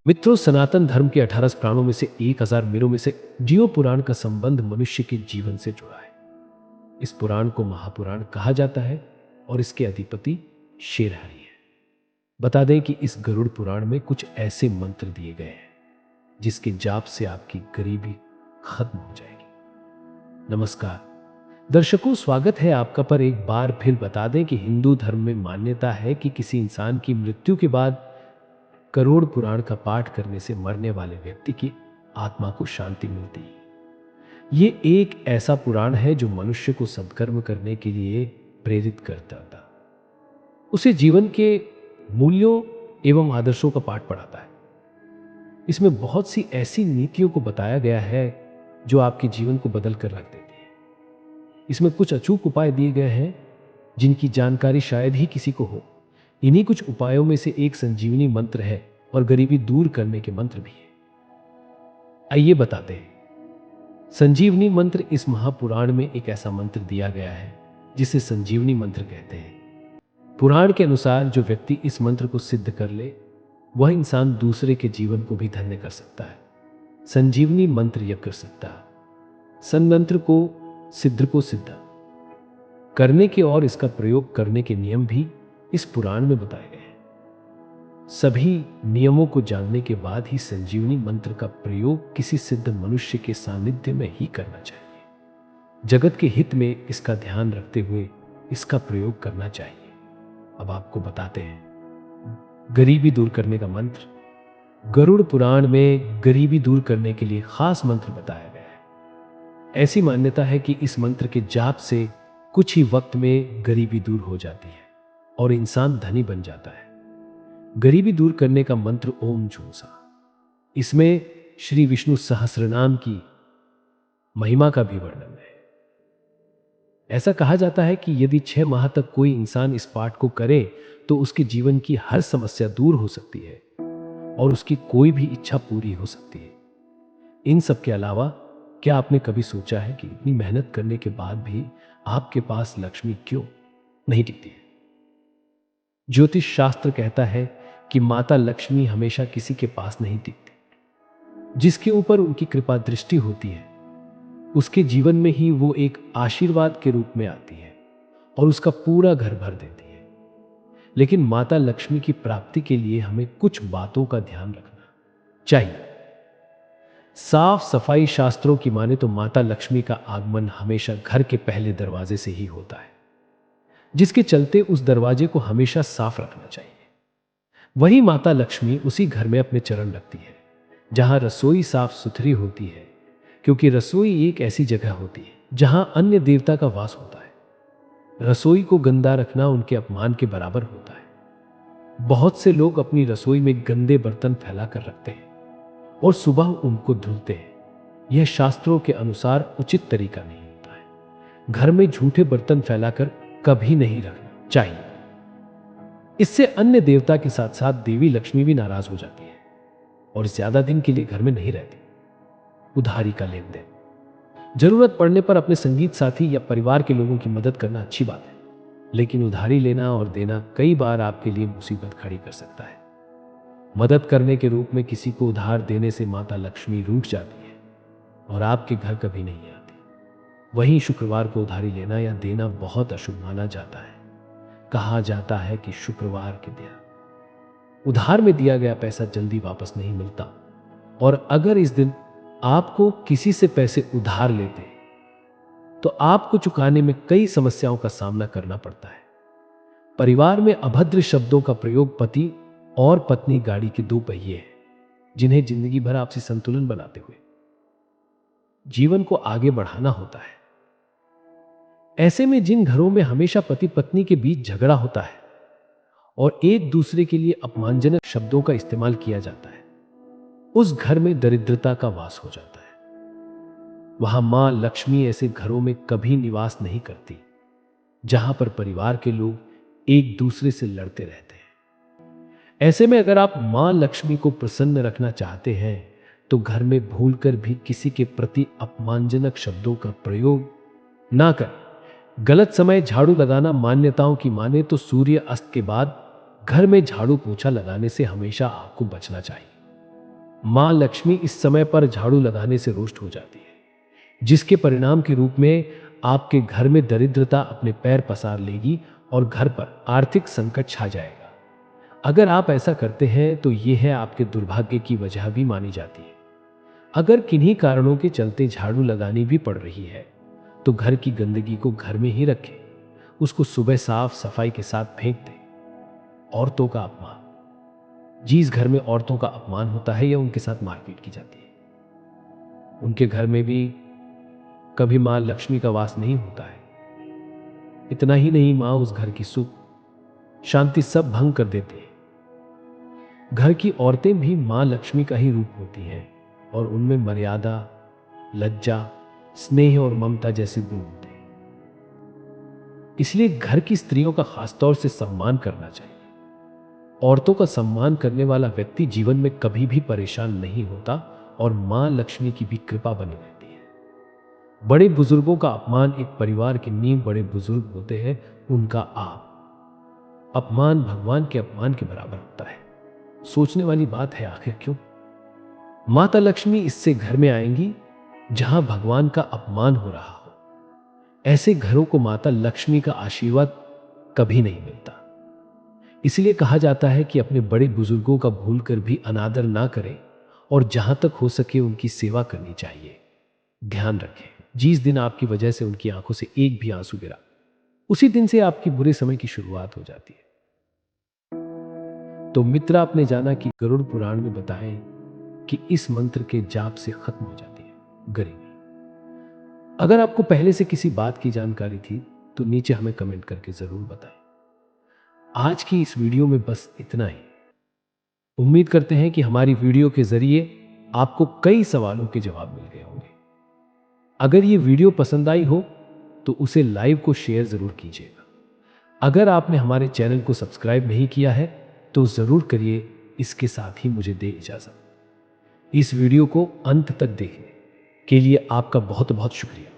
मित्रों, सनातन धर्म के 18 पुराणों में से 1000 वीरों में से जीव पुराण का संबंध मनुष्य के जीवन से जुड़ा है। इस पुराण को महापुराण कहा जाता है और इसके अधिपति शेरहरि है। बता दें कि इस गरुड़ पुराण में कुछ ऐसे मंत्र दिए गए हैं जिसके जाप से आपकी गरीबी खत्म हो जाएगी। नमस्कार दर्शकों, स्वागत है आपका। पर एक बार फिर बता दें कि हिंदू धर्म में मान्यता है कि किसी इंसान की मृत्यु के बाद गरुड़ पुराण का पाठ करने से मरने वाले व्यक्ति की आत्मा को शांति मिलती है। ये एक ऐसा पुराण है जो मनुष्य को सत्कर्म करने के लिए प्रेरित करता था, उसे जीवन के मूल्यों एवं आदर्शों का पाठ पढ़ाता है। इसमें बहुत सी ऐसी नीतियों को बताया गया है जो आपके जीवन को बदल कर रख देती है। इसमें कुछ अचूक उपाय दिए गए हैं जिनकी जानकारी शायद ही किसी को हो। इन्हीं कुछ उपायों में से एक संजीवनी मंत्र है और गरीबी दूर करने के मंत्र भी है। आइए बताते हैं। संजीवनी मंत्र इस महापुराण में एक ऐसा मंत्र दिया गया है जिसे संजीवनी मंत्र कहते हैं। पुराण के अनुसार जो व्यक्ति इस मंत्र को सिद्ध कर ले वह इंसान दूसरे के जीवन को भी धन्य कर सकता है। संजीवनी मंत्र यह कर सकता है। सन्मंत्र को सिद्ध करने के और इसका प्रयोग करने के नियम भी इस पुराण में बताए गए हैं। सभी नियमों को जानने के बाद ही संजीवनी मंत्र का प्रयोग किसी सिद्ध मनुष्य के सानिध्य में ही करना चाहिए। जगत के हित में इसका ध्यान रखते हुए इसका प्रयोग करना चाहिए। अब आपको बताते हैं गरीबी दूर करने का मंत्र। गरुड़ पुराण में गरीबी दूर करने के लिए खास मंत्र बताया गया है। ऐसी मान्यता है कि इस मंत्र के जाप से कुछ ही वक्त में गरीबी दूर हो जाती है और इंसान धनी बन जाता है। गरीबी दूर करने का मंत्र ओम झूसा। इसमें श्री विष्णु सहस्रनाम की महिमा का भी वर्णन है। ऐसा कहा जाता है कि यदि 6 माह तक कोई इंसान इस पाठ को करे तो उसके जीवन की हर समस्या दूर हो सकती है और उसकी कोई भी इच्छा पूरी हो सकती है। इन सब के अलावा क्या आपने कभी सोचा है कि इतनी मेहनत करने के बाद भी आपके पास लक्ष्मी क्यों नहीं टिकती है? ज्योतिष शास्त्र कहता है कि माता लक्ष्मी हमेशा किसी के पास नहीं टिकती। जिसके ऊपर उनकी कृपा दृष्टि होती है उसके जीवन में ही वो एक आशीर्वाद के रूप में आती है और उसका पूरा घर भर देती है। लेकिन माता लक्ष्मी की प्राप्ति के लिए हमें कुछ बातों का ध्यान रखना चाहिए। साफ सफाई शास्त्रों की माने तो माता लक्ष्मी का आगमन हमेशा घर के पहले दरवाजे से ही होता है, जिसके चलते उस दरवाजे को हमेशा साफ रखना चाहिए। वही माता लक्ष्मी उसी घर में अपने चरण रखती है जहां रसोई साफ सुथरी होती है, क्योंकि रसोई एक ऐसी जगह होती है जहां अन्य देवता का वास होता है। रसोई को गंदा रखना उनके अपमान के बराबर होता है। बहुत से लोग अपनी रसोई में गंदे बर्तन फैला कर रखते हैं और सुबह उनको धुलते हैं। यह शास्त्रों के अनुसार उचित तरीका नहीं होता है। घर में झूठे बर्तन फैलाकर कभी नहीं रखना चाहिए। इससे अन्य देवता के साथ साथ देवी लक्ष्मी भी नाराज हो जाती है और ज्यादा दिन के लिए घर में नहीं रहती। उधारी का लेन देन। जरूरत पड़ने पर अपने संगीत साथी या परिवार के लोगों की मदद करना अच्छी बात है, लेकिन उधारी लेना और देना कई बार आपके लिए मुसीबत खड़ी कर सकता है। मदद करने के रूप में किसी को उधार देने से माता लक्ष्मी रूठ जाती है और आपके घर कभी नहीं आती। वहीं शुक्रवार को उधारी लेना या देना बहुत अशुभ माना जाता है। कहा जाता है कि शुक्रवार के दिन उधार में दिया गया पैसा जल्दी वापस नहीं मिलता और अगर इस दिन आपको किसी से पैसे उधार लेते तो आपको चुकाने में कई समस्याओं का सामना करना पड़ता है। परिवार में अभद्र शब्दों का प्रयोग पति और पत्नी गाड़ी के 2 पहिए हैं जिन्हें जिंदगी भर आपसी संतुलन बनाते हुए जीवन को आगे बढ़ाना होता है। ऐसे में जिन घरों में हमेशा पति पत्नी के बीच झगड़ा होता है और एक दूसरे के लिए अपमानजनक शब्दों का इस्तेमाल किया जाता है, उस घर में दरिद्रता का वास हो जाता है। वहां मां लक्ष्मी ऐसे घरों में कभी निवास नहीं करती जहां पर परिवार के लोग एक दूसरे से लड़ते रहते हैं। ऐसे में अगर आप मां लक्ष्मी को प्रसन्न रखना चाहते हैं तो घर में भूलकर भी किसी के प्रति अपमानजनक शब्दों का प्रयोग ना करें। गलत समय झाड़ू लगाना। मान्यताओं की माने तो सूर्य अस्त के बाद घर में झाड़ू पोछा लगाने से हमेशा आपको बचना चाहिए। मां लक्ष्मी इस समय पर झाड़ू लगाने से रुष्ट हो जाती है, जिसके परिणाम के रूप में आपके घर में दरिद्रता अपने पैर पसार लेगी और घर पर आर्थिक संकट छा जाएगा। अगर आप ऐसा करते हैं तो यह है आपके दुर्भाग्य की वजह भी मानी जाती है। अगर किन्हीं कारणों के चलते झाड़ू लगानी भी पड़ रही है तो घर की गंदगी को घर में ही रखें, उसको सुबह साफ सफाई के साथ फेंक दें। औरतों का अपमान, जिस घर में औरतों का अपमान होता है या उनके साथ मारपीट की जाती है, उनके घर में भी कभी मां लक्ष्मी का वास नहीं होता है। इतना ही नहीं, मां उस घर की सुख शांति सब भंग कर देती है। घर की औरतें भी मां लक्ष्मी का ही रूप होती हैं और उनमें मर्यादा, लज्जा, स्नेह और ममता जैसे गुण होते हैं। इसलिए घर की स्त्रियों का खासतौर से सम्मान करना चाहिए। औरतों का सम्मान करने वाला व्यक्ति जीवन में कभी भी परेशान नहीं होता और मां लक्ष्मी की भी कृपा बनी रहती है। बड़े बुजुर्गों का अपमान एक परिवार की नींव बड़े बुजुर्ग होते हैं, उनका अपमान भगवान के अपमान के बराबर होता है। सोचने वाली बात है, आखिर क्यों? माता लक्ष्मी इससे घर में आएंगी जहां भगवान का अपमान हो रहा हो। ऐसे घरों को माता लक्ष्मी का आशीर्वाद कभी नहीं मिलता। इसलिए कहा जाता है कि अपने बड़े बुजुर्गों का भूलकर भी अनादर ना करें और जहां तक हो सके उनकी सेवा करनी चाहिए। ध्यान रखें, जिस दिन आपकी वजह से उनकी आंखों से एक भी आंसू गिरा, उसी दिन से आपकी बुरे समय की शुरुआत हो जाती है। तो मित्र, आपने जाना कि गरुड़ पुराण में बताएं कि इस मंत्र के जाप से खत्म हो जाती है गरीबी। अगर आपको पहले से किसी बात की जानकारी थी तो नीचे हमें कमेंट करके जरूर बताएं। आज की इस वीडियो में बस इतना ही। उम्मीद करते हैं कि हमारी वीडियो के जरिए आपको कई सवालों के जवाब मिल गए होंगे। अगर ये वीडियो पसंद आई हो तो उसे लाइव को शेयर जरूर कीजिएगा। अगर आपने हमारे चैनल को सब्सक्राइब नहीं किया है तो जरूर करिए। इसके साथ ही मुझे दे इजाजत। इस वीडियो को अंत तक देखने के लिए आपका बहुत बहुत शुक्रिया।